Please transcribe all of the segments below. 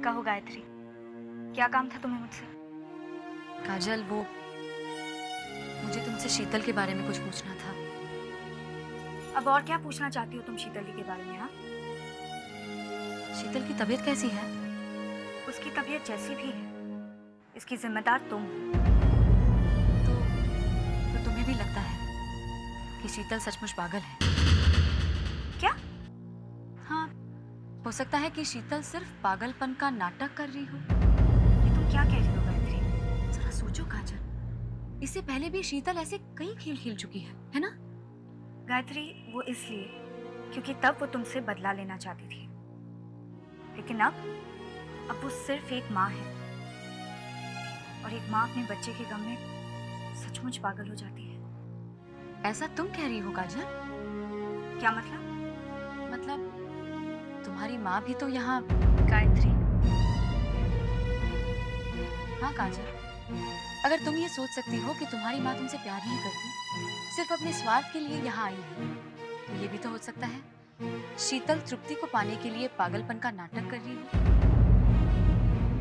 कहो गायत्री, क्या काम था तुम्हें मुझसे? काजल, वो मुझे तुमसे शीतल के बारे में कुछ पूछना था। अब और क्या पूछना चाहती हो तुम शीतल दी के बारे में? हाँ, शीतल की तबीयत कैसी है? उसकी तबीयत जैसी भी है, इसकी जिम्मेदार तुम हो। तो तुम्हें भी लगता है कि शीतल सचमुच पागल है? क्या? हाँ, हो सकता है कि शीतल सिर्फ पागलपन का नाटक कर रही हो। ये तुम क्या कह रही हो गायत्री? जरा सोचो काजल, इससे पहले भी शीतल ऐसे कई खेल खेल चुकी है ना? गायत्री, वो इसलिए क्योंकि तब वो तुमसे बदला लेना चाहती थी, लेकिन अब वो सिर्फ एक माँ है, और एक माँ अपने बच्चे के गम में सचमुच पागल हो जाती है। ऐसा तुम कह रही हो काजल? क्या मतलब? तुम्हारी माँ भी तो यहाँ। गायत्री, हाँ काजल, अगर तुम ये सोच सकती हो कि तुम्हारी माँ तुमसे प्यार नहीं करती, सिर्फ अपने स्वार्थ के लिए यहाँ आई है, तो ये भी तो हो सकता है शीतल तृप्ति को पाने के लिए पागलपन का नाटक कर रही हो।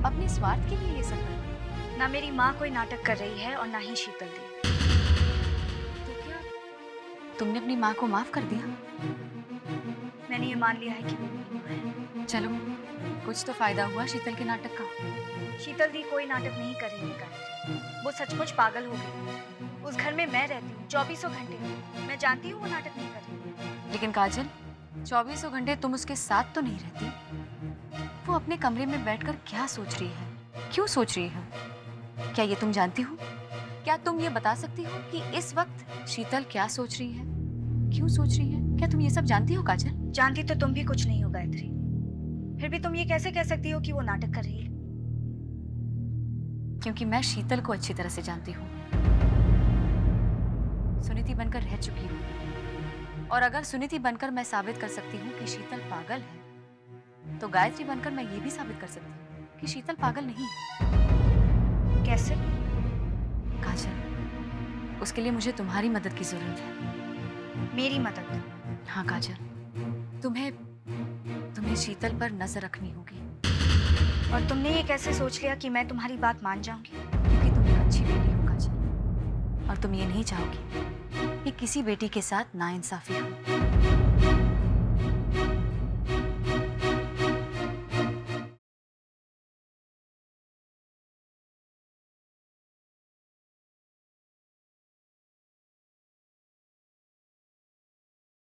अपने स्वार्थ के लिए ये सब कर रही है। ना मेरी माँ कोई नाटक कर रही है और ना ही शीतल दी। तो क्या तुमने अपनी माँ को माफ कर दिया? मैंने ये मान लिया है कि वो मेरी माँ है। चलो, कुछ तो फायदा हुआ शीतल के नाटक का। शीतल दी कोई नाटक नहीं कर रही है गायत्री, वो सचमुच पागल हो गई है। उस घर में मैं रहती हूँ 24 घंटे, मैं जानती हूँ वो नाटक नहीं कर रही। लेकिन काजल, 24 घंटे तुम उसके साथ तो नहीं रहती। वो अपने कमरे में बैठकर क्या सोच रही है, क्यों सोच रही है, क्या ये तुम जानती हो? क्या तुम ये बता सकती हो कि इस वक्त शीतल क्या सोच रही है, क्यों सोच रही है? क्या तुम ये सब जानती हो काजल? जानती तो तुम भी कुछ नहीं हो गायत्री, फिर भी तुम ये कैसे कह सकती हो कि वो नाटक कर रही है? क्योंकि मैं शीतल को अच्छी तरह से जानती हूँ। सुनीति बनकर रह चुकी हूँ, और अगर सुनीति बनकर मैं साबित कर सकती हूँ कि शीतल पागल है, तो गायत्री बनकर मैं ये भी साबित कर सकती हूँ कि शीतल पागल नहीं है। कैसे? काजल, उसके लिए मुझे तुम्हारी मदद की जरूरत है। मेरी मदद? हाँ काजल, तुम्हें शीतल पर नजर रखनी होगी। और तुमने ये कैसे सोच लिया कि मैं तुम्हारी बात मान जाऊंगी? क्योंकि तुम एक अच्छी बेटी हो काजल, और तुम ये नहीं चाहोगी कि किसी बेटी के साथ नाइंसाफी हो।